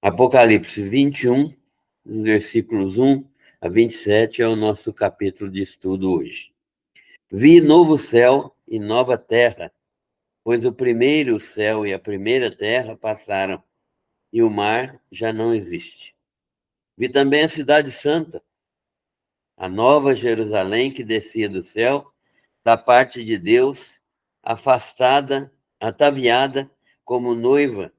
Apocalipse 21, dos versículos 1 a 27, é o nosso capítulo de estudo hoje. Vi novo céu e nova terra, pois o primeiro céu e a primeira terra passaram, e o mar já não existe. Vi também a cidade santa, a nova Jerusalém que descia do céu, da parte de Deus, afastada, ataviada como noiva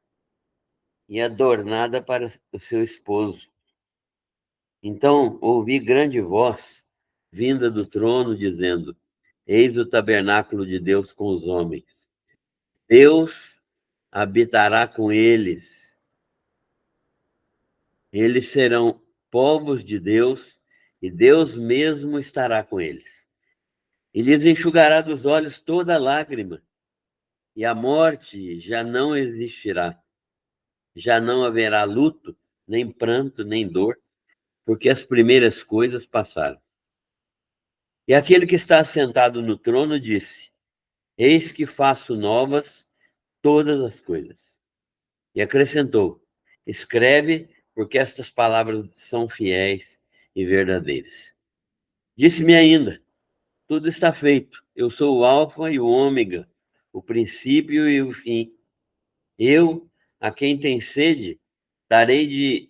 e adornada para o seu esposo. Então ouvi grande voz vinda do trono, dizendo: Eis o tabernáculo de Deus com os homens. Deus habitará com eles. Eles serão povos de Deus, e Deus mesmo estará com eles. E lhes enxugará dos olhos toda lágrima, e a morte já não existirá. Já não haverá luto, nem pranto, nem dor, porque as primeiras coisas passaram. E aquele que está assentado no trono disse: Eis que faço novas todas as coisas. E acrescentou: Escreve, porque estas palavras são fiéis e verdadeiras. Disse-me ainda: Tudo está feito. Eu sou o Alfa e o Ômega, o princípio e o fim. Eu, a quem tem sede, darei de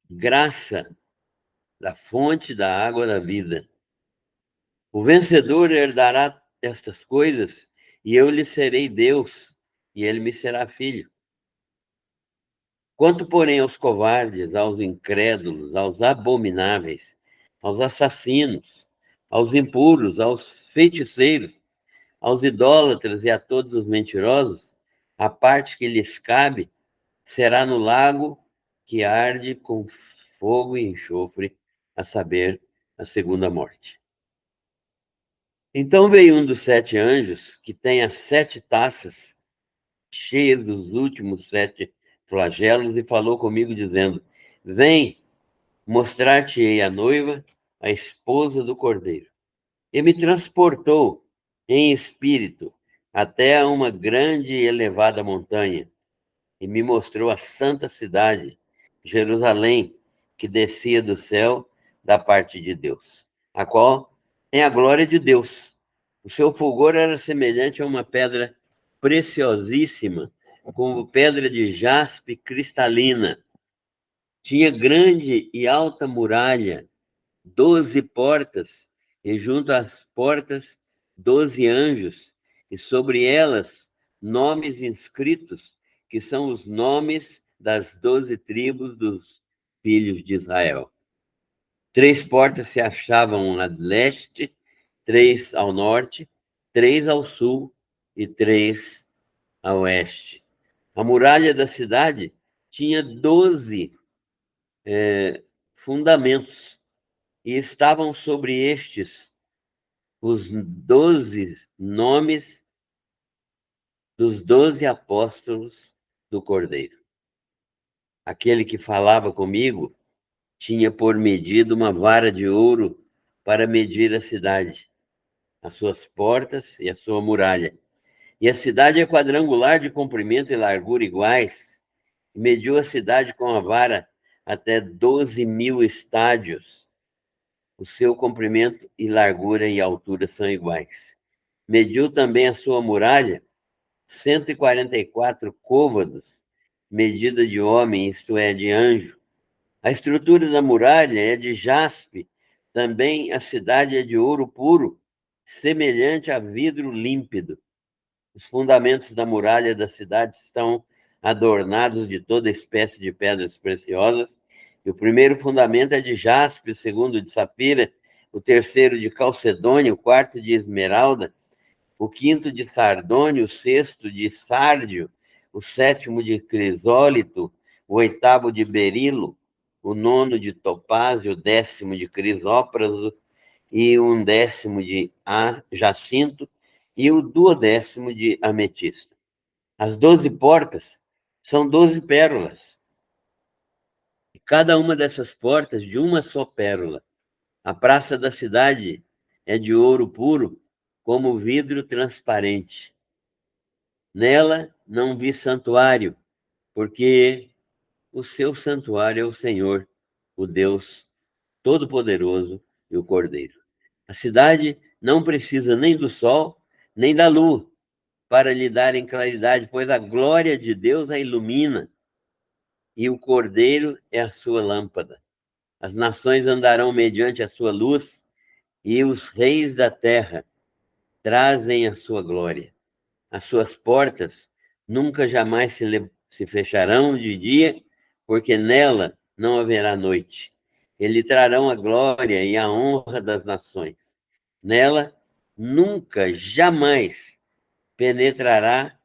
graça da fonte da água da vida. O vencedor herdará estas coisas, e eu lhe serei Deus, e ele me será filho. Quanto, porém, aos covardes, aos incrédulos, aos abomináveis, aos assassinos, aos impuros, aos feiticeiros, aos idólatras e a todos os mentirosos, a parte que lhes cabe será no lago que arde com fogo e enxofre, a saber, a segunda morte. Então veio um dos 7 anjos, que tem as 7 taças cheias dos últimos 7 flagelos, e falou comigo, dizendo: Vem, mostrar-te-ei a noiva, a esposa do Cordeiro. E me transportou em espírito até a uma grande e elevada montanha, e me mostrou a santa cidade, Jerusalém, que descia do céu da parte de Deus, a qual tem a glória de Deus. O seu fulgor era semelhante a uma pedra preciosíssima, como pedra de jaspe cristalina. Tinha grande e alta muralha, 12 portas, e junto às portas 12 anjos, e sobre elas nomes inscritos, que são os nomes das 12 tribos dos filhos de Israel. 3 portas se achavam a leste, 3 ao norte, 3 ao sul e 3 a oeste. A muralha da cidade tinha 12 fundamentos, e estavam sobre estes os 12 nomes dos 12 apóstolos do Cordeiro. Aquele que falava comigo tinha por medida uma vara de ouro para medir a cidade, as suas portas e a sua muralha. E a cidade é quadrangular, de comprimento e largura iguais. E mediu a cidade com a vara até 12.000 estádios. O seu comprimento e largura e altura são iguais. Mediu também a sua muralha, 144 côvados, medida de homem, isto é, de anjo. A estrutura da muralha é de jaspe, também a cidade é de ouro puro, semelhante a vidro límpido. Os fundamentos da muralha da cidade estão adornados de toda espécie de pedras preciosas. E o primeiro fundamento é de jaspe, o segundo de safira, o terceiro de calcedônio, o quarto de esmeralda, o quinto de sardônio, o sexto de sárdio, o sétimo de crisólito, o oitavo de berilo, o nono de topázio, o 10º de crisópraso e um 10º de jacinto e o 12º de ametista. As 12 portas são 12 pérolas. E cada uma dessas portas de uma só pérola. A praça da cidade é de ouro puro, como vidro transparente. Nela não vi santuário, porque o seu santuário é o Senhor, o Deus Todo-Poderoso e o Cordeiro. A cidade não precisa nem do sol, nem da lua, para lhe darem claridade, pois a glória de Deus a ilumina, e o Cordeiro é a sua lâmpada. As nações andarão mediante a sua luz, e os reis da terra trazem a sua glória. As suas portas nunca jamais se fecharão de dia, porque nela não haverá noite. Eles trarão a glória e a honra das nações. Nela nunca, jamais penetrará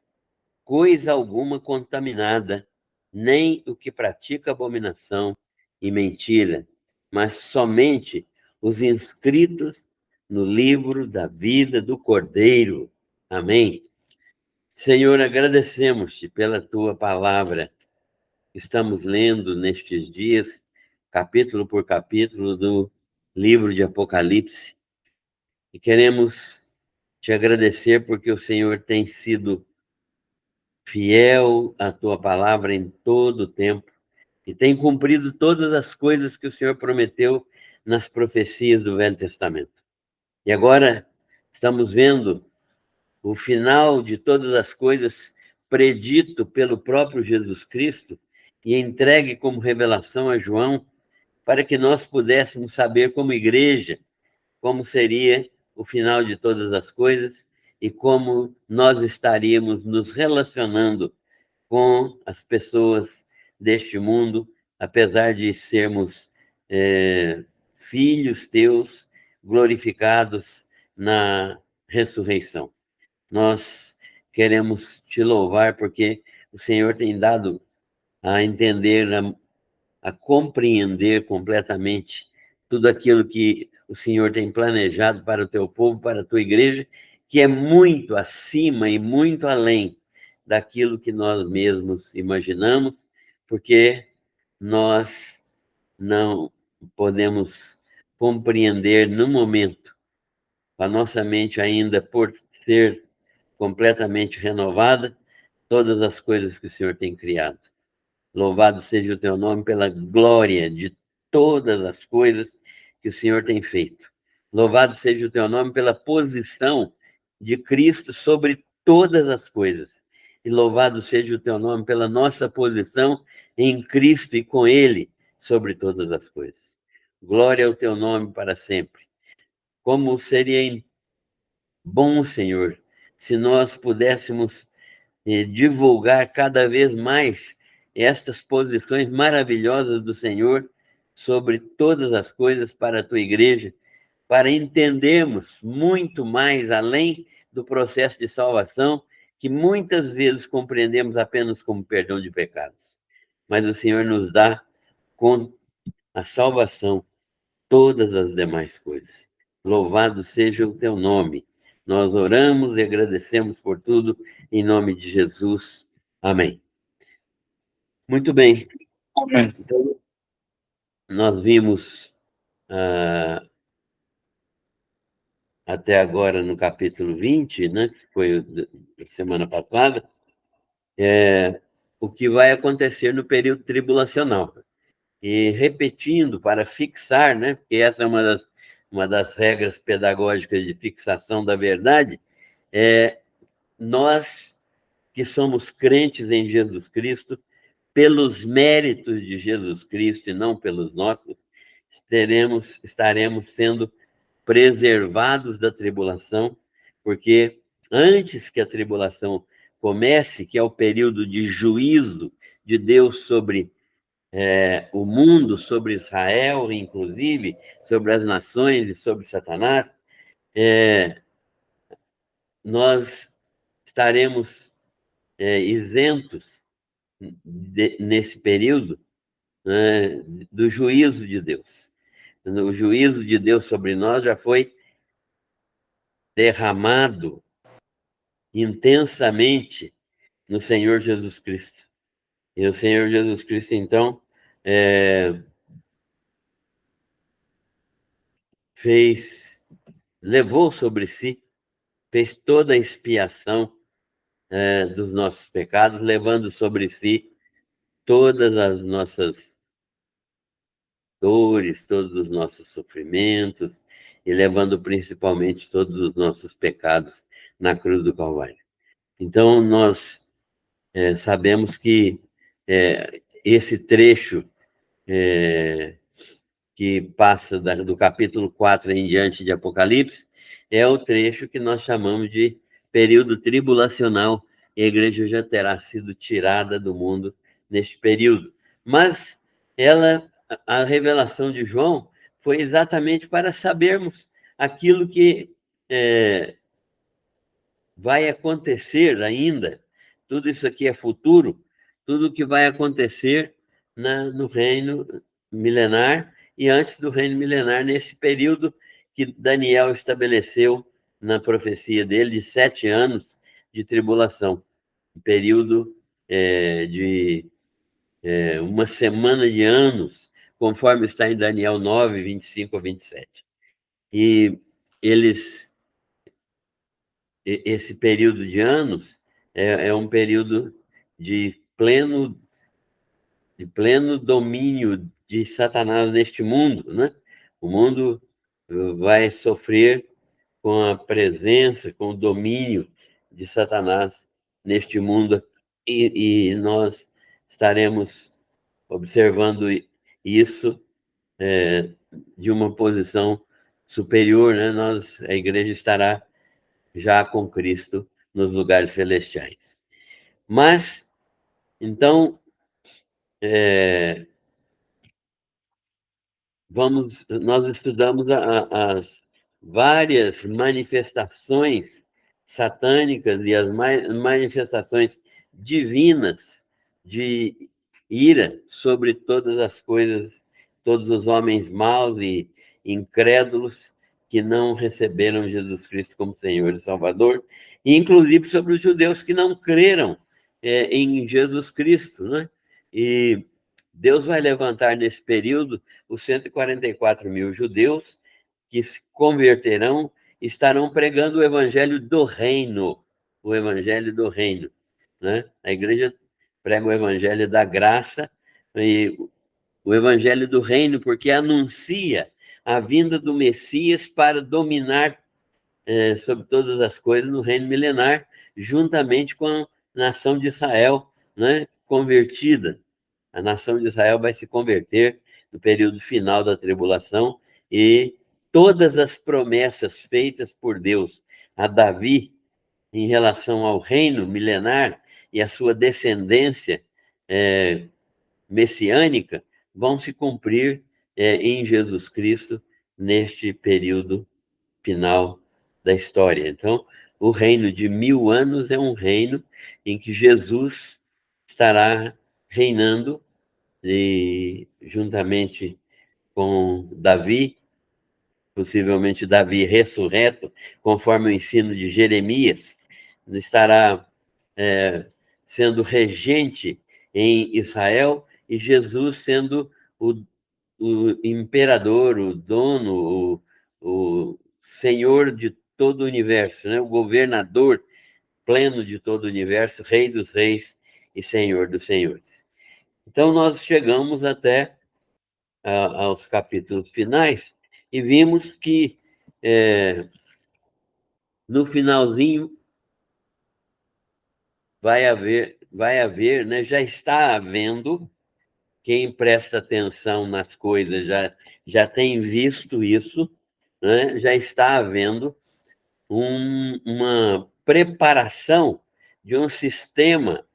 coisa alguma contaminada, nem o que pratica abominação e mentira, mas somente os inscritos no livro da vida do Cordeiro. Amém. Senhor, agradecemos-te pela tua palavra. Estamos lendo nestes dias, capítulo por capítulo, do livro de Apocalipse, e queremos te agradecer porque o Senhor tem sido fiel à tua palavra em todo o tempo e tem cumprido todas as coisas que o Senhor prometeu nas profecias do Velho Testamento. E agora estamos vendo o final de todas as coisas predito pelo próprio Jesus Cristo e entregue como revelação a João, para que nós pudéssemos saber como igreja como seria o final de todas as coisas e como nós estaríamos nos relacionando com as pessoas deste mundo, apesar de sermos filhos teus glorificados na ressurreição. Nós queremos te louvar porque o Senhor tem dado a entender, a compreender completamente tudo aquilo que o Senhor tem planejado para o teu povo, para a tua igreja, que é muito acima e muito além daquilo que nós mesmos imaginamos, porque nós não podemos compreender no momento, a nossa mente ainda por ser completamente renovada, todas as coisas que o Senhor tem criado. Louvado seja o teu nome pela glória de todas as coisas que o Senhor tem feito. Louvado seja o teu nome pela posição de Cristo sobre todas as coisas. E louvado seja o teu nome pela nossa posição em Cristo e com Ele sobre todas as coisas. Glória ao teu nome para sempre. Como seria bom, Senhor, se nós pudéssemos divulgar cada vez mais estas posições maravilhosas do Senhor sobre todas as coisas para a tua igreja, para entendermos muito mais além do processo de salvação, que muitas vezes compreendemos apenas como perdão de pecados. Mas o Senhor nos dá com a salvação todas as demais coisas. Louvado seja o teu nome. Nós oramos e agradecemos por tudo, em nome de Jesus. Amém. Muito bem. Amém. Então, nós vimos até agora no capítulo 20, né, que foi da semana passada, o que vai acontecer no período tribulacional. E repetindo para fixar, né, porque essa é uma das regras pedagógicas de fixação da verdade, nós que somos crentes em Jesus Cristo, pelos méritos de Jesus Cristo e não pelos nossos, estaremos sendo preservados da tribulação, porque antes que a tribulação comece, que é o período de juízo de Deus sobre o mundo, sobre Israel, inclusive, sobre as nações e sobre Satanás, nós estaremos isentos nesse período, né, do juízo de Deus. O juízo de Deus sobre nós já foi derramado intensamente no Senhor Jesus Cristo. E o Senhor Jesus Cristo, então, levou sobre si, fez toda a expiação dos nossos pecados, levando sobre si todas as nossas dores, todos os nossos sofrimentos, e levando principalmente todos os nossos pecados na cruz do Calvário. Então, nós sabemos que esse trecho que passa do capítulo 4 em diante de Apocalipse é o trecho que nós chamamos de período tribulacional, e a igreja já terá sido tirada do mundo neste período. Mas a revelação de João foi exatamente para sabermos aquilo que vai acontecer ainda. Tudo isso aqui é futuro, tudo que vai acontecer no reino milenar e antes do reino milenar, nesse período que Daniel estabeleceu na profecia dele de 7 anos de tribulação, período de uma semana de anos, conforme está em Daniel 9, 25 a 27. E esse período de anos é um período de pleno domínio de Satanás neste mundo, né? O mundo vai sofrer com a presença, com o domínio de Satanás neste mundo, e nós estaremos observando isso de uma posição superior, né? A igreja estará já com Cristo nos lugares celestiais. Mas, então, nós estudamos as várias manifestações satânicas e as manifestações divinas de ira sobre todas as coisas, todos os homens maus e incrédulos que não receberam Jesus Cristo como Senhor e Salvador, e inclusive sobre os judeus que não creram em Jesus Cristo, né? E Deus vai levantar nesse período os 144 mil judeus que se converterão, estarão pregando o evangelho do reino, o evangelho do reino, né? A igreja prega o evangelho da graça e o evangelho do reino, porque anuncia a vinda do Messias para dominar sobre todas as coisas no reino milenar, juntamente com a nação de Israel, né, convertida. A nação de Israel vai se converter no período final da tribulação, e todas as promessas feitas por Deus a Davi em relação ao reino milenar e a sua descendência messiânica vão se cumprir em Jesus Cristo neste período final da história. Então, o reino de 1000 anos é um reino em que Jesus estará reinando, e juntamente com Davi, possivelmente Davi ressurreto, conforme o ensino de Jeremias, estará sendo regente em Israel, e Jesus sendo o imperador, o dono, o senhor de todo o universo, né? O governador pleno de todo o universo, rei dos reis e senhor dos senhores. Então, nós chegamos até aos capítulos finais e vimos que no finalzinho vai haver, né? Já está havendo, quem presta atenção nas coisas já tem visto isso, né? Já está havendo uma preparação de um sistema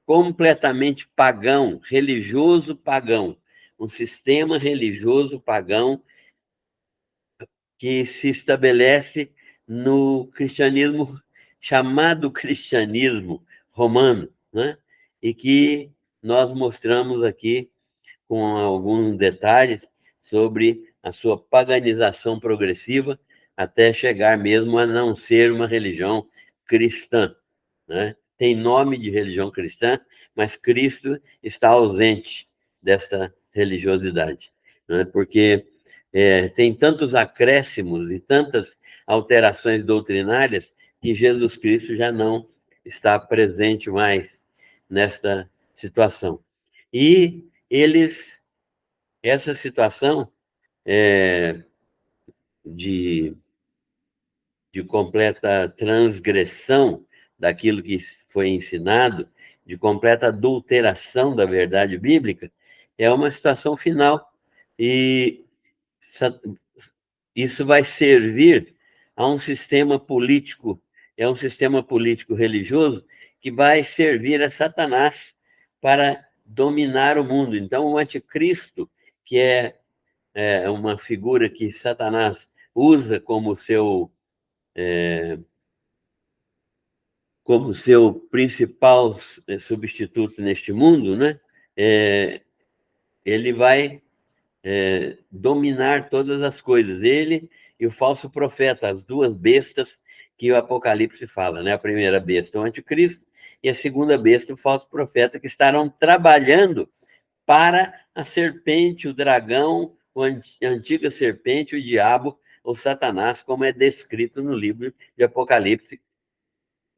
completamente pagão, religioso pagão, um sistema religioso pagão que se estabelece no cristianismo, chamado cristianismo romano, né? E que nós mostramos aqui com alguns detalhes sobre a sua paganização progressiva, até chegar mesmo a não ser uma religião cristã, né? Tem nome de religião cristã, mas Cristo está ausente desta religiosidade, né? Porque tem tantos acréscimos e tantas alterações doutrinárias que Jesus Cristo já não está presente mais nesta situação. E essa situação de completa transgressão daquilo que foi ensinado, de completa adulteração da verdade bíblica, é uma situação final. E isso vai servir a um sistema político, é um sistema político religioso que vai servir a Satanás para dominar o mundo. Então, o anticristo, que é uma figura que Satanás usa como seu principal substituto neste mundo, né? Ele vai dominar todas as coisas. Ele e o falso profeta, as duas bestas que o Apocalipse fala, né? A primeira besta, o anticristo, e a segunda besta, o falso profeta, que estarão trabalhando para a serpente, o dragão, a antiga serpente, o diabo, ou Satanás, como é descrito no livro de Apocalipse,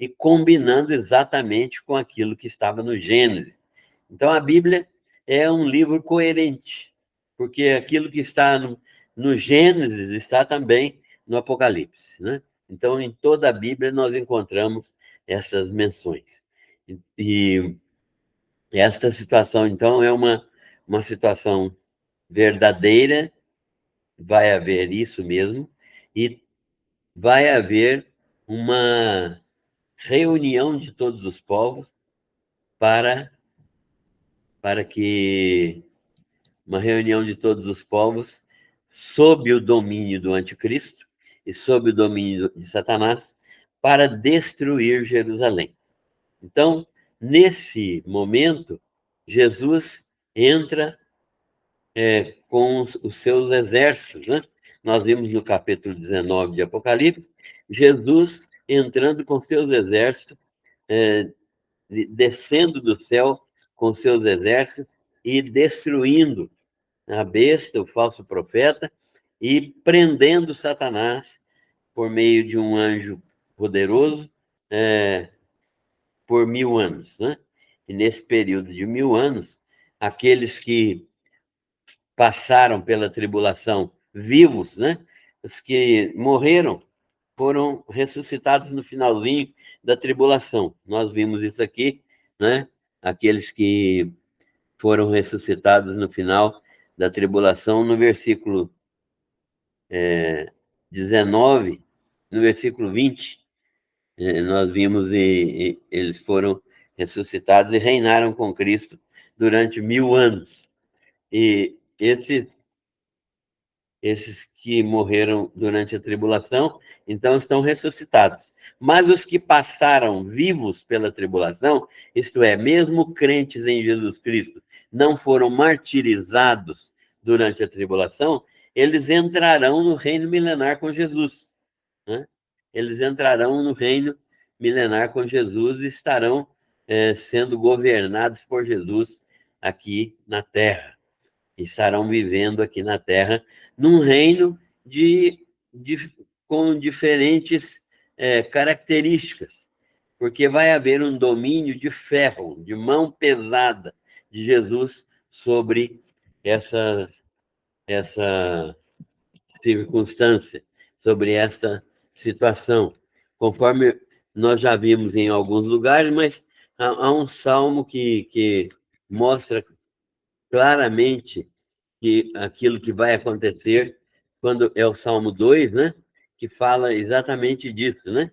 e combinando exatamente com aquilo que estava no Gênesis. Então, a Bíblia é um livro coerente, porque aquilo que está no Gênesis está também no Apocalipse, né? Então, em toda a Bíblia, nós encontramos essas menções. E esta situação, então, é uma situação verdadeira, vai haver isso mesmo, e vai haver uma reunião de todos os povos para que uma reunião de todos os povos sob o domínio do anticristo e sob o domínio de Satanás para destruir Jerusalém. Então, nesse momento, Jesus entra com os seus exércitos, né? Nós vimos no capítulo 19 de Apocalipse, Jesus entrando com seus exércitos, descendo do céu com seus exércitos e destruindo a besta, o falso profeta, e prendendo Satanás por meio de um anjo poderoso por 1000 anos, né? E nesse período de 1000 anos, aqueles que passaram pela tribulação vivos, né? Os que morreram foram ressuscitados no finalzinho da tribulação. Nós vimos isso aqui, né? Aqueles que foram ressuscitados no final da tribulação, no versículo 19, no versículo 20, nós vimos e eles foram ressuscitados e reinaram com Cristo durante 1000 anos. E esses que morreram durante a tribulação, então estão ressuscitados. Mas os que passaram vivos pela tribulação, isto é, mesmo crentes em Jesus Cristo, não foram martirizados durante a tribulação, eles entrarão no reino milenar com Jesus, né? Eles entrarão no reino milenar com Jesus e estarão sendo governados por Jesus aqui na Terra. Estarão vivendo aqui na Terra num reino com diferentes características, porque vai haver um domínio de ferro, de mão pesada de Jesus sobre essa circunstância, sobre essa situação, conforme nós já vimos em alguns lugares, mas há um salmo que mostra claramente que aquilo que vai acontecer quando é o Salmo 2, né? Que fala exatamente disso, né?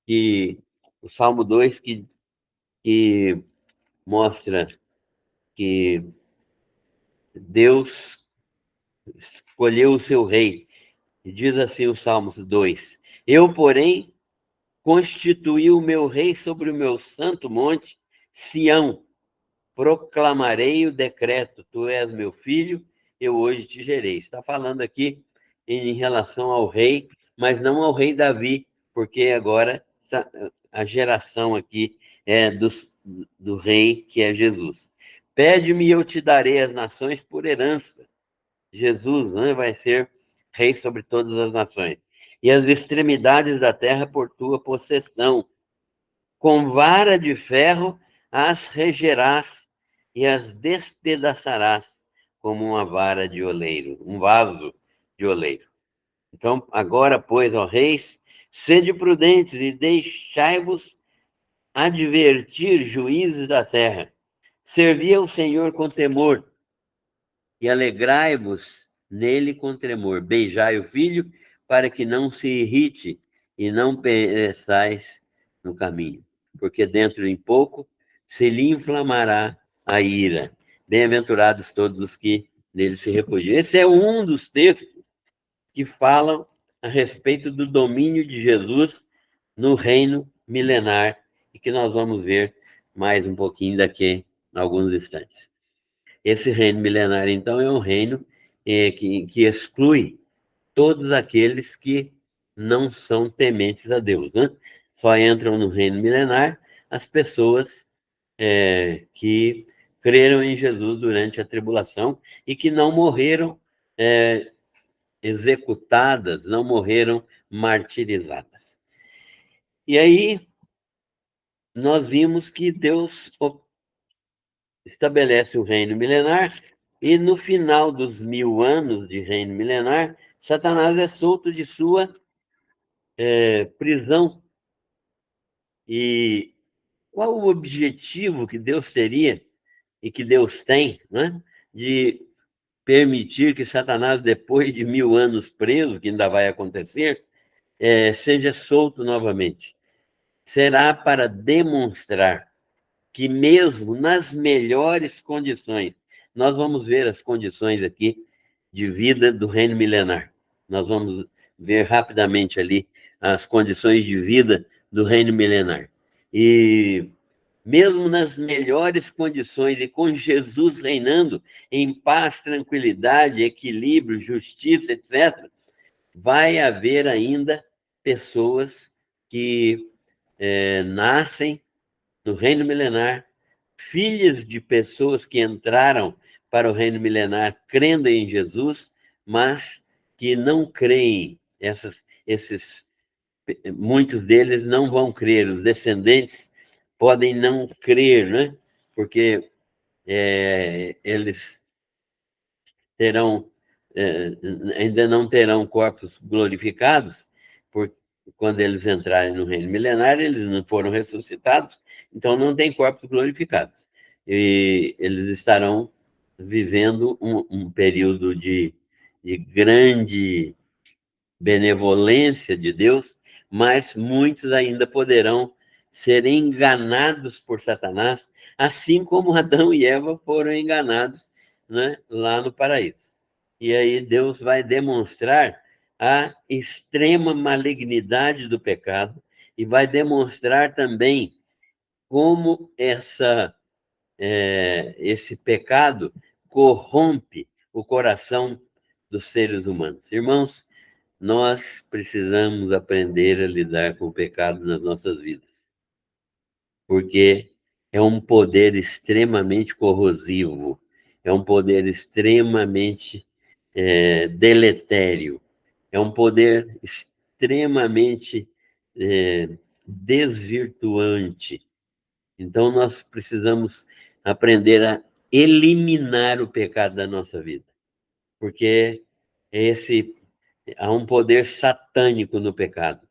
Que o Salmo 2 que mostra que Deus escolheu o seu rei. E diz assim o Salmo 2: Eu, porém, constituí o meu rei sobre o meu santo monte, Sião. Proclamarei o decreto, tu és meu filho, eu hoje te gerei. Está falando aqui em relação ao rei, mas não ao rei Davi, porque agora a geração aqui é do rei, que é Jesus. Pede-me e eu te darei as nações por herança. Jesus, né, vai ser rei sobre todas as nações. E as extremidades da terra por tua possessão. Com vara de ferro as regerás e as despedaçarás como uma vara de oleiro, um vaso de oleiro. Então, agora, pois, ó reis, sede prudentes e deixai-vos advertir juízes da terra. Servi ao Senhor com temor e alegrai-vos nele com tremor. Beijai o filho para que não se irrite e não pereçais no caminho, porque dentro em pouco se lhe inflamará a ira. Bem-aventurados todos os que nele se refugiam. Esse é um dos textos que falam a respeito do domínio de Jesus no reino milenar e que nós vamos ver mais um pouquinho daqui a alguns instantes. Esse reino milenar, então, é um reino que exclui todos aqueles que não são tementes a Deus, né? Só entram no reino milenar as pessoas que creram em Jesus durante a tribulação e que não morreram executadas, não morreram martirizadas. E aí nós vimos que Deus estabelece o reino milenar e no final dos 1000 anos de reino milenar, Satanás é solto de sua prisão. E qual o objetivo que Deus teria e que Deus tem, né, de permitir que Satanás, depois de 1000 anos preso, que ainda vai acontecer, seja solto novamente? Será para demonstrar que mesmo nas melhores condições, nós vamos ver as condições aqui de vida do reino milenar. Nós vamos ver rapidamente ali as condições de vida do reino milenar. E mesmo nas melhores condições e com Jesus reinando em paz, tranquilidade, equilíbrio, justiça, etc., vai haver ainda pessoas que nascem no reino milenar, filhas de pessoas que entraram para o reino milenar crendo em Jesus, mas que não creem. Muitos deles não vão crer, os descendentes podem não crer, né? Porque eles terão, ainda não terão corpos glorificados, por, quando eles entrarem no reino milenar, eles não foram ressuscitados, então não tem corpos glorificados. E eles estarão vivendo um período de grande benevolência de Deus, mas muitos ainda poderão ser enganados por Satanás, assim como Adão e Eva foram enganados, né, lá no paraíso. E aí Deus vai demonstrar a extrema malignidade do pecado e vai demonstrar também como esse pecado corrompe o coração dos seres humanos. Irmãos, nós precisamos aprender a lidar com o pecado nas nossas vidas, porque é um poder extremamente corrosivo, é um poder extremamente deletério, é um poder extremamente desvirtuante. Então, nós precisamos aprender a eliminar o pecado da nossa vida, porque há um poder satânico no pecado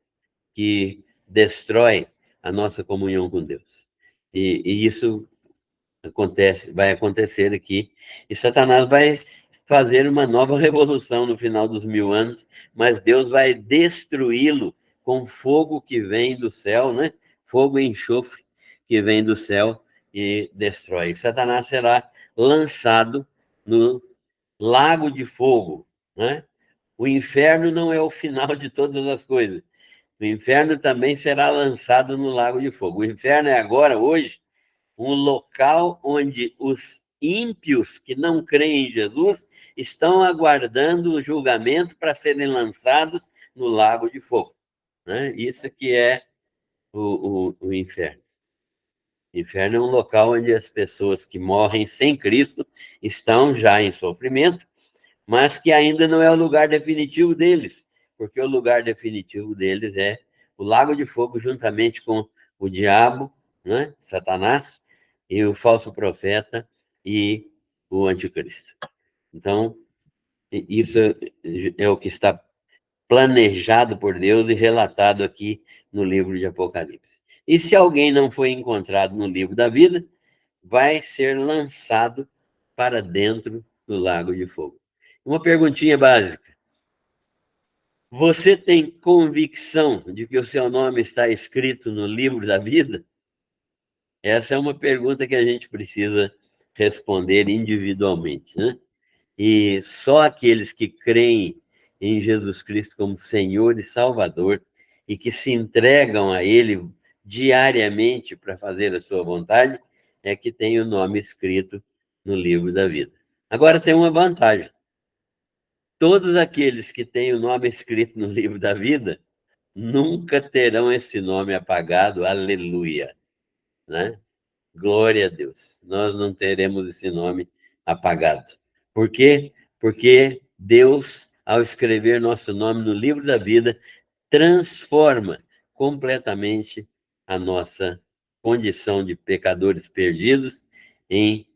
que destrói a nossa comunhão com Deus. E isso vai acontecer aqui, e Satanás vai fazer uma nova revolução no final dos 1000 anos, mas Deus vai destruí-lo com fogo que vem do céu, né? Fogo e enxofre que vem do céu e destrói. Satanás será lançado no lago de fogo, né? O inferno não é o final de todas as coisas. O inferno também será lançado no lago de fogo. O inferno é agora, hoje, um local onde os ímpios que não creem em Jesus estão aguardando o julgamento para serem lançados no lago de fogo, né? Isso que é o inferno. O inferno é um local onde as pessoas que morrem sem Cristo estão já em sofrimento, mas que ainda não é o lugar definitivo deles, porque o lugar definitivo deles é o lago de fogo, juntamente com o diabo, né, Satanás, e o falso profeta, e o anticristo. Então, isso é o que está planejado por Deus e relatado aqui no livro de Apocalipse. E se alguém não foi encontrado no livro da vida, vai ser lançado para dentro do lago de fogo. Uma perguntinha básica. Você tem convicção de que o seu nome está escrito no livro da vida? Essa é uma pergunta que a gente precisa responder individualmente, né? E só aqueles que creem em Jesus Cristo como Senhor e Salvador e que se entregam a Ele diariamente para fazer a sua vontade é que tem o nome escrito no livro da vida. Agora tem uma vantagem. Todos aqueles que têm o nome escrito no livro da vida nunca terão esse nome apagado, aleluia, né? Glória a Deus. Nós não teremos esse nome apagado. Por quê? Porque Deus, ao escrever nosso nome no livro da vida, transforma completamente a nossa condição de pecadores perdidos em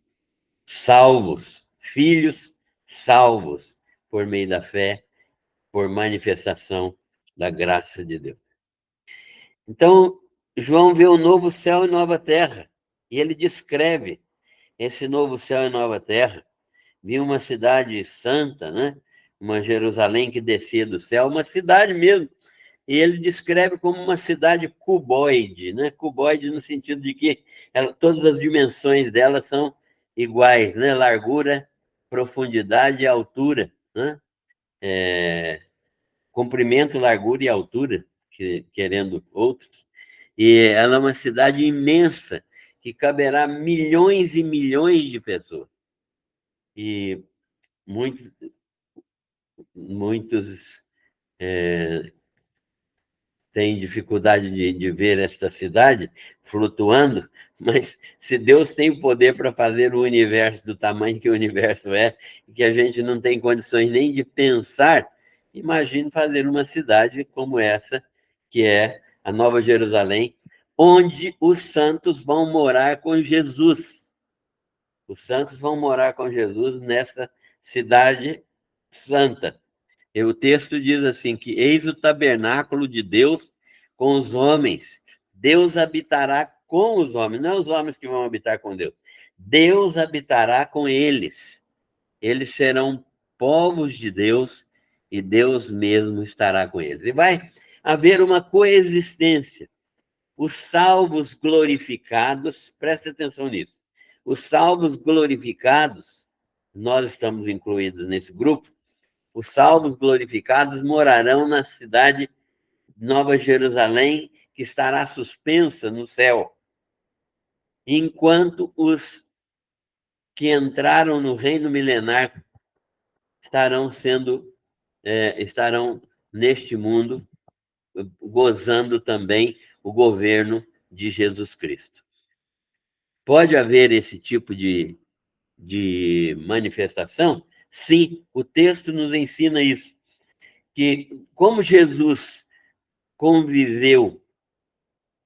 salvos, filhos salvos por meio da fé, por manifestação da graça de Deus. Então, João vê um novo céu e nova terra, e ele descreve esse novo céu e nova terra. Viu uma cidade santa, né? Uma Jerusalém que descia do céu, uma cidade mesmo. E ele descreve como uma cidade cuboide, né? Cuboide no sentido de que todas as dimensões dela são iguais, né? Largura, profundidade e altura, né? Comprimento, largura e altura, querendo outros. E ela é uma cidade imensa, que caberá milhões e milhões de pessoas. E muitos têm dificuldade de ver esta cidade flutuando, mas se Deus tem o poder para fazer o universo do tamanho que o universo é, e que a gente não tem condições nem de pensar, imagine fazer uma cidade como essa, que é a Nova Jerusalém, onde os santos vão morar com Jesus. Os santos vão morar com Jesus nessa cidade santa. E o texto diz assim, que eis o tabernáculo de Deus com os homens. Deus habitará com os homens, não é os homens que vão habitar com Deus. Deus habitará com eles. Eles serão povos de Deus e Deus mesmo estará com eles. E vai haver uma coexistência. Os salvos glorificados, preste atenção nisso, os salvos glorificados, nós estamos incluídos nesse grupo, os salvos glorificados morarão na cidade Nova Jerusalém, que estará suspensa no céu, enquanto os que entraram no reino milenar estarão neste mundo, gozando também o governo de Jesus Cristo. Pode haver esse tipo de manifestação? Sim, o texto nos ensina isso, que como Jesus conviveu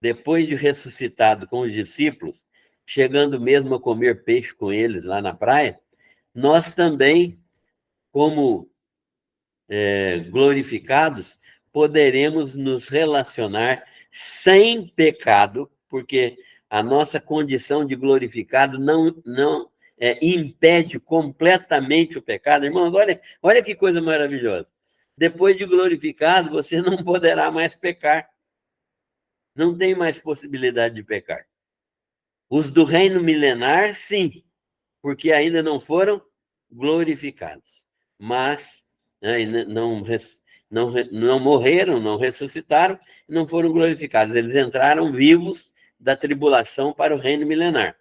depois de ressuscitado com os discípulos, chegando mesmo a comer peixe com eles lá na praia, nós também, como glorificados, poderemos nos relacionar sem pecado, porque a nossa condição de glorificado não impede completamente o pecado. Irmãos, olha que coisa maravilhosa. Depois de glorificado, você não poderá mais pecar. Não tem mais possibilidade de pecar. Os do reino milenar, sim, porque ainda não foram glorificados. Mas não morreram, não ressuscitaram, não foram glorificados. Eles entraram vivos da tribulação para o reino milenar.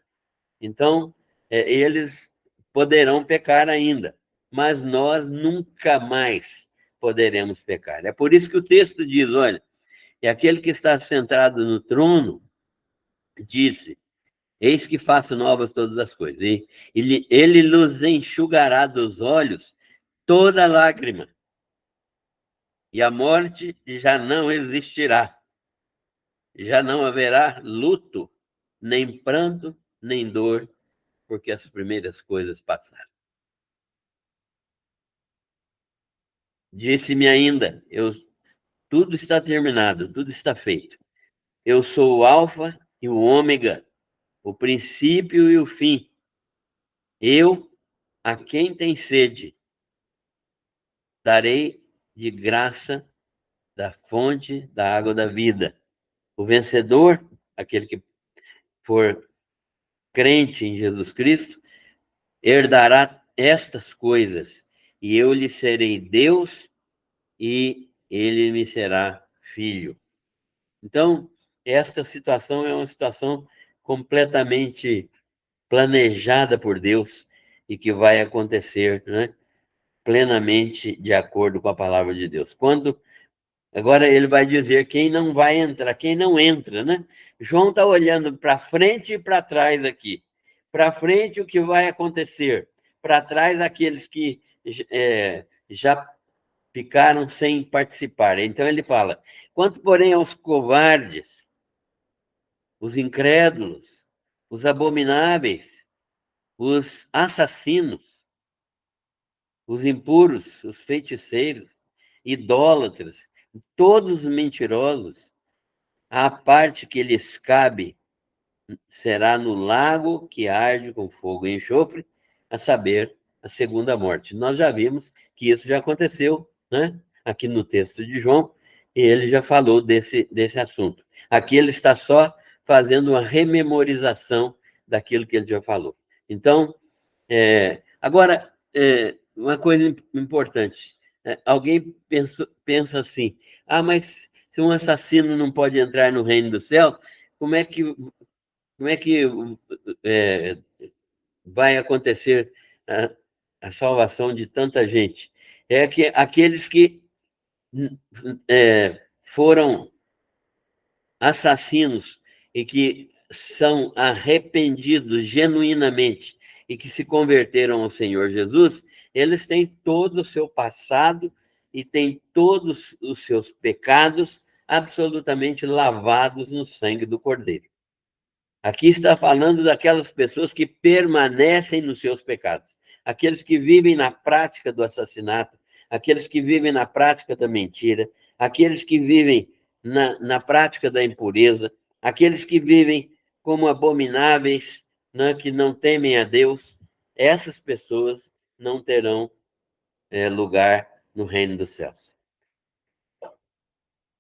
Então, eles poderão pecar ainda, mas nós nunca mais poderemos pecar. É por isso que o texto diz, olha, e aquele que está sentado no trono disse, eis que faço novas todas as coisas. E ele nos enxugará dos olhos toda lágrima. E a morte já não existirá. Já não haverá luto, nem pranto, nem dor, porque as primeiras coisas passaram. Disse-me ainda, tudo está terminado, tudo está feito. Eu sou o Alfa e o Ômega, o princípio e o fim. Eu, a quem tem sede, darei de graça da fonte da água da vida. O vencedor, aquele que for crente em Jesus Cristo, herdará estas coisas, e eu lhe serei Deus e ele me será filho. Então, esta situação é uma situação completamente planejada por Deus e que vai acontecer, né, plenamente de acordo com a palavra de Deus. Agora ele vai dizer quem não vai entrar, quem não entra, né? João está olhando para frente e para trás aqui. Para frente, o que vai acontecer? Para trás, aqueles que já ficaram sem participar. Então ele fala: quanto, porém, aos covardes, os incrédulos, os abomináveis, os assassinos, os impuros, os feiticeiros, idólatras, todos mentirosos, a parte que lhes cabe será no lago que arde com fogo e enxofre, a saber, a segunda morte. Nós já vimos que isso já aconteceu, né? Aqui no texto de João, e ele já falou desse assunto. Aqui ele está só fazendo uma rememorização daquilo que ele já falou. Então, agora, uma coisa importante. Alguém pensa assim, mas se um assassino não pode entrar no reino do céu, como é que vai acontecer a salvação de tanta gente? É que aqueles que foram assassinos e que são arrependidos genuinamente e que se converteram ao Senhor Jesus, eles têm todo o seu passado e têm todos os seus pecados absolutamente lavados no sangue do Cordeiro. Aqui está falando daquelas pessoas que permanecem nos seus pecados, aqueles que vivem na prática do assassinato, aqueles que vivem na prática da mentira, aqueles que vivem na prática da impureza, aqueles que vivem como abomináveis, né, que não temem a Deus. Essas pessoas não terão lugar no reino dos céus.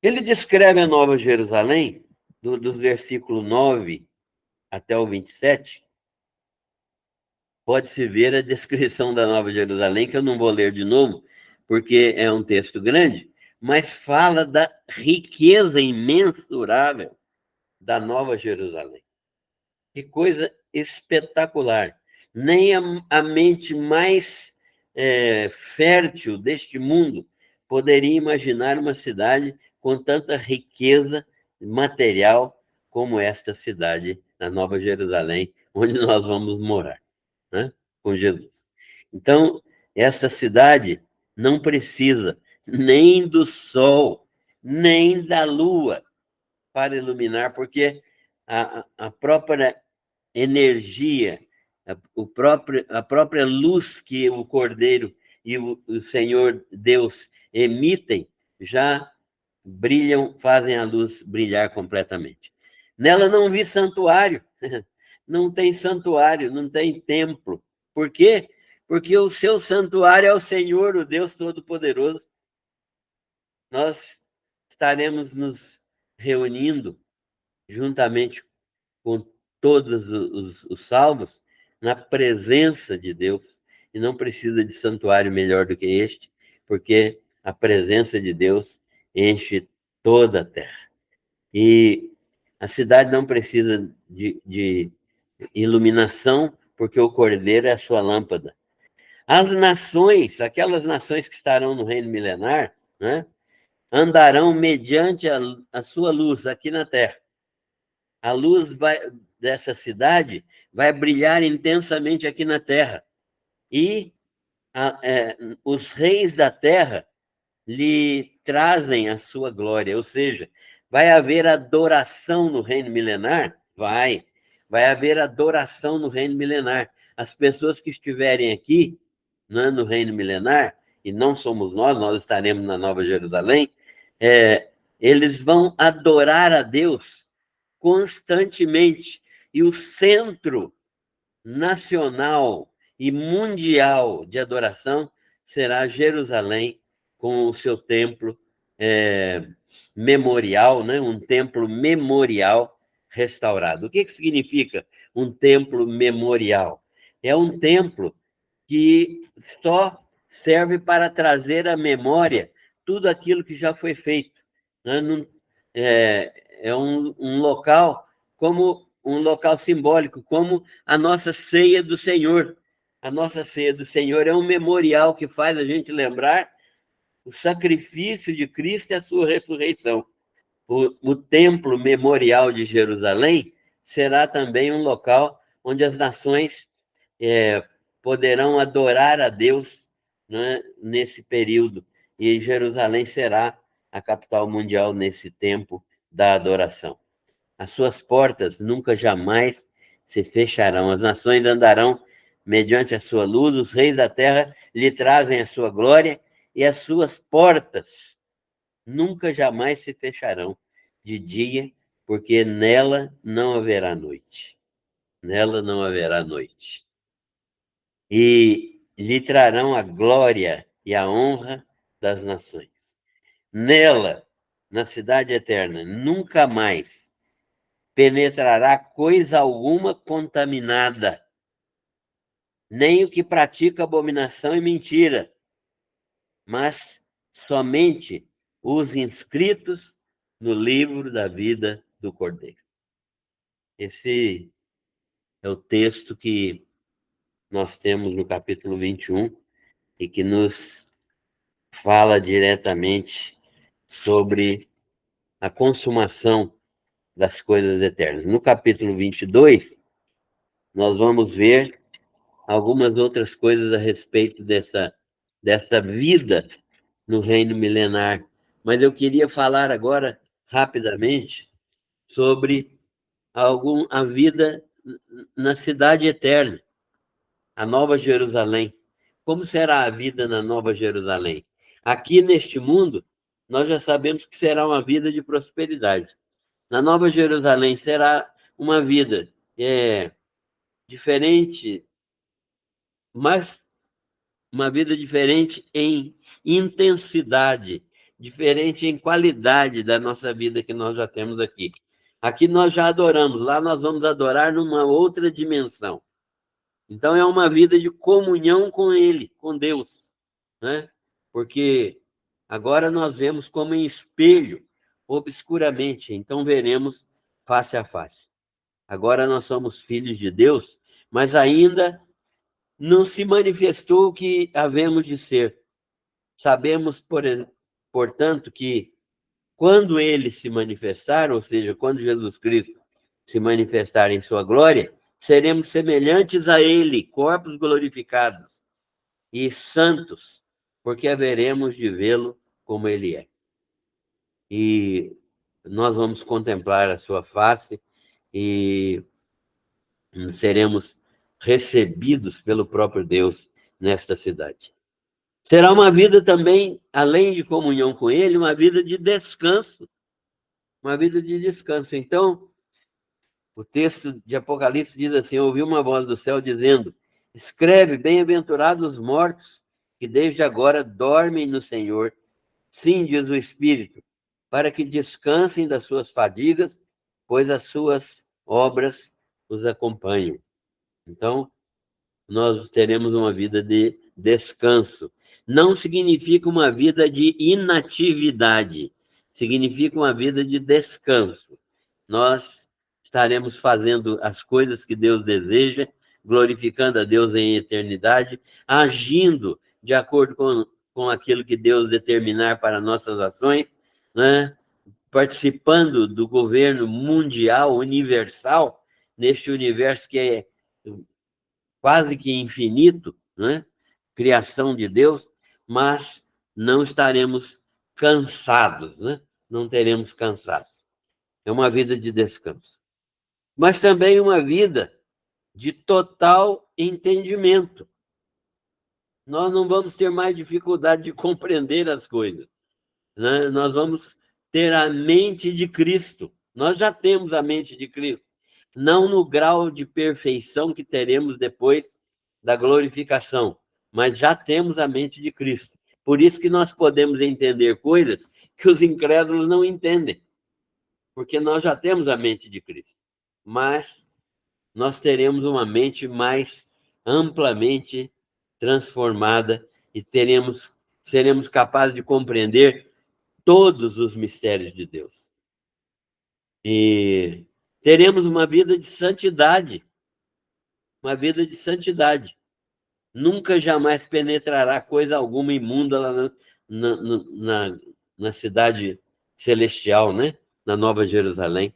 Ele descreve a Nova Jerusalém, dos versículos 9 até o 27, pode-se ver a descrição da Nova Jerusalém, que eu não vou ler de novo, porque é um texto grande, mas fala da riqueza imensurável da Nova Jerusalém. Que coisa espetacular. Nem a mente mais fértil deste mundo poderia imaginar uma cidade com tanta riqueza material como esta cidade, a Nova Jerusalém, onde nós vamos morar, né? Com Jesus. Então, esta cidade não precisa nem do sol, nem da lua para iluminar, porque a própria energia, a própria luz que o Cordeiro e o Senhor Deus emitem já brilham, fazem a luz brilhar completamente. Nela não vi santuário, não tem santuário, não tem templo. Por quê? Porque o seu santuário é o Senhor, o Deus Todo-Poderoso. Nós estaremos nos reunindo juntamente com todos os salvos na presença de Deus, e não precisa de santuário melhor do que este, porque a presença de Deus enche toda a terra. E a cidade não precisa de iluminação, porque o Cordeiro é a sua lâmpada. As nações, aquelas nações que estarão no reino milenar, né, andarão mediante a sua luz aqui na terra. A luz dessa cidade vai brilhar intensamente aqui na terra. E os reis da terra lhe trazem a sua glória. Ou seja, vai haver adoração no reino milenar? Vai haver adoração no reino milenar. as pessoas que estiverem aqui, né, no reino milenar, e não somos nós estaremos na Nova Jerusalém, eles vão adorar a Deus constantemente. E o centro nacional e mundial de adoração será Jerusalém, com o seu templo memorial, né? Um templo memorial restaurado. O que significa um templo memorial? É um templo que só serve para trazer à memória tudo aquilo que já foi feito. Né? É um local como um local simbólico, como a nossa ceia do Senhor. A nossa ceia do Senhor é um memorial que faz a gente lembrar o sacrifício de Cristo e a sua ressurreição. O templo memorial de Jerusalém será também um local onde as nações poderão adorar a Deus, né, nesse período. E Jerusalém será a capital mundial nesse tempo da adoração. As suas portas nunca jamais se fecharão. As nações andarão mediante a sua luz, os reis da terra lhe trazem a sua glória, e as suas portas nunca jamais se fecharão de dia, porque nela não haverá noite. Nela não haverá noite. E lhe trarão a glória e a honra das nações. Nela, na cidade eterna, nunca mais penetrará coisa alguma contaminada, nem o que pratica abominação e mentira, mas somente os inscritos no livro da vida do Cordeiro. Esse é o texto que nós temos no capítulo 21 e que nos fala diretamente sobre a consumação das coisas eternas. No capítulo 22, nós vamos ver algumas outras coisas a respeito dessa vida no reino milenar. Mas eu queria falar agora, rapidamente, sobre a vida na cidade eterna, a Nova Jerusalém. Como será a vida na Nova Jerusalém? Aqui neste mundo, nós já sabemos que será uma vida de prosperidade. Na Nova Jerusalém será uma vida diferente, mas uma vida diferente em intensidade, diferente em qualidade da nossa vida que nós já temos aqui. Aqui nós já adoramos, lá nós vamos adorar numa outra dimensão. Então é uma vida de comunhão com Ele, com Deus, né? Porque agora nós vemos como em espelho, obscuramente, então veremos face a face. Agora nós somos filhos de Deus, mas ainda não se manifestou o que havemos de ser. Sabemos, portanto, que quando ele se manifestar, ou seja, quando Jesus Cristo se manifestar em sua glória, seremos semelhantes a ele, corpos glorificados e santos, porque haveremos de vê-lo como ele é. E nós vamos contemplar a sua face e seremos recebidos pelo próprio Deus nesta cidade. Será uma vida também, além de comunhão com Ele, uma vida de descanso. Uma vida de descanso. Então, o texto de Apocalipse diz assim: ouvi uma voz do céu dizendo: escreve, bem-aventurados os mortos, que desde agora dormem no Senhor. Sim, diz o Espírito, para que descansem das suas fadigas, pois as suas obras os acompanham. Então, nós teremos uma vida de descanso. Não significa uma vida de inatividade, significa uma vida de descanso. Nós estaremos fazendo as coisas que Deus deseja, glorificando a Deus em eternidade, agindo de acordo com aquilo que Deus determinar para nossas ações, né? Participando do governo mundial, universal, neste universo que é quase que infinito, né? Criação de Deus, mas não estaremos cansados, né? Não teremos cansaço. É uma vida de descanso. Mas também uma vida de total entendimento. Nós não vamos ter mais dificuldade de compreender as coisas, né? Nós vamos ter a mente de Cristo. Nós já temos a mente de Cristo, não no grau de perfeição que teremos depois da glorificação, mas já temos a mente de Cristo. Por isso que nós podemos entender coisas que os incrédulos não entendem, porque nós já temos a mente de Cristo. Mas nós teremos uma mente mais amplamente transformada e seremos capazes de compreender todos os mistérios de Deus. E teremos uma vida de santidade, uma vida de santidade. Nunca, jamais penetrará coisa alguma imunda lá na cidade celestial, né? Na Nova Jerusalém.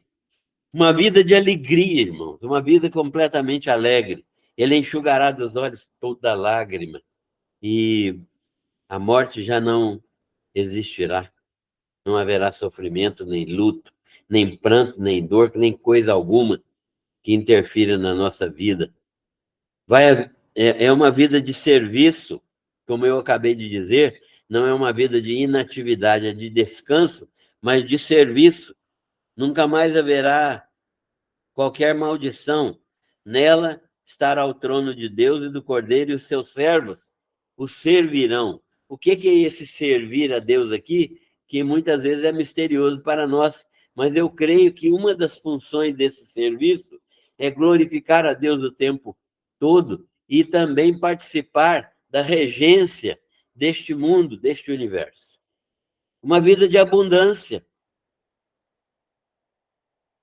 Uma vida de alegria, irmãos, uma vida completamente alegre. Ele enxugará dos olhos toda lágrima e a morte já não existirá. Não haverá sofrimento, nem luto, nem pranto, nem dor, nem coisa alguma que interfira na nossa vida. É uma vida de serviço, como eu acabei de dizer, não é uma vida de inatividade, é de descanso, mas de serviço. Nunca mais haverá qualquer maldição. Nela estará o trono de Deus e do Cordeiro, e os seus servos o servirão. O que é esse servir a Deus aqui? Que muitas vezes é misterioso para nós, mas eu creio que uma das funções desse serviço é glorificar a Deus o tempo todo e também participar da regência deste mundo, deste universo. Uma vida de abundância.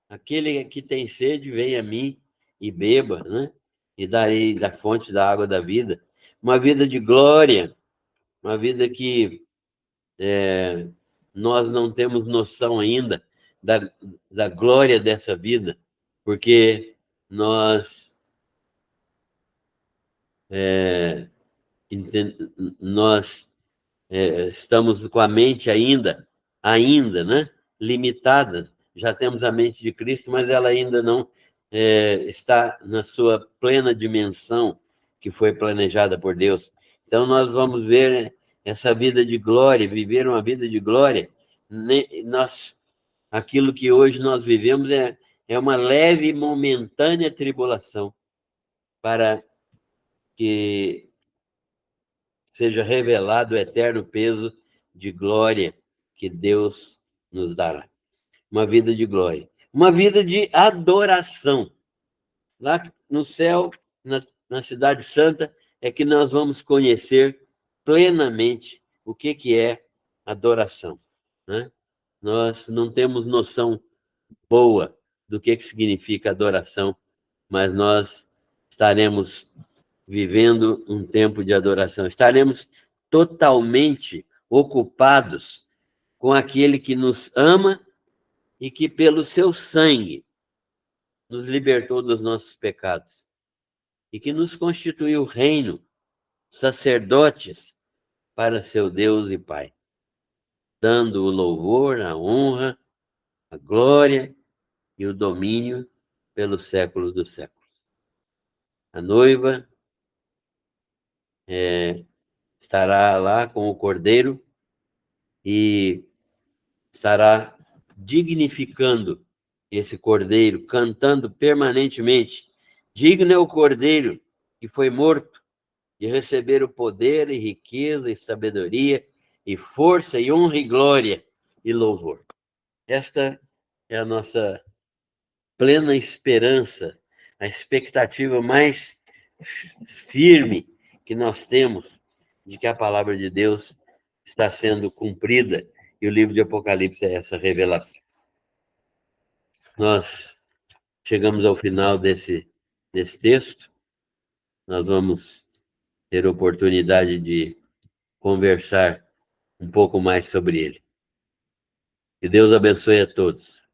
Aquele que tem sede, venha a mim e beba, né? E darei da fonte da água da vida. Uma vida de glória, uma vida que nós não temos noção ainda da glória dessa vida, porque nós, nós estamos com a mente ainda, né? Limitada. Já temos a mente de Cristo, mas ela ainda não está na sua plena dimensão que foi planejada por Deus. Então, nós vamos ver essa vida de glória, viver uma vida de glória. Aquilo que hoje nós vivemos é uma leve e momentânea tribulação, para que seja revelado o eterno peso de glória que Deus nos dará. Uma vida de glória. Uma vida de adoração. Lá no céu, na Cidade Santa, é que nós vamos conhecer plenamente o que é adoração, né? Nós não temos noção boa do que significa adoração, mas nós estaremos vivendo um tempo de adoração. Estaremos totalmente ocupados com aquele que nos ama e que, pelo seu sangue, nos libertou dos nossos pecados e que nos constituiu reino, sacerdotes para seu Deus e Pai, dando o louvor, a honra, a glória e o domínio pelos séculos dos séculos. A noiva estará lá com o Cordeiro e estará dignificando esse Cordeiro, cantando permanentemente: digno é o Cordeiro que foi morto de receber o poder e riqueza e sabedoria e força e honra e glória e louvor. Esta é a nossa plena esperança, a expectativa mais firme que nós temos de que a palavra de Deus está sendo cumprida, e o livro de Apocalipse é essa revelação. Nós chegamos ao final desse texto, nós vamos ter oportunidade de conversar um pouco mais sobre ele. Que Deus abençoe a todos.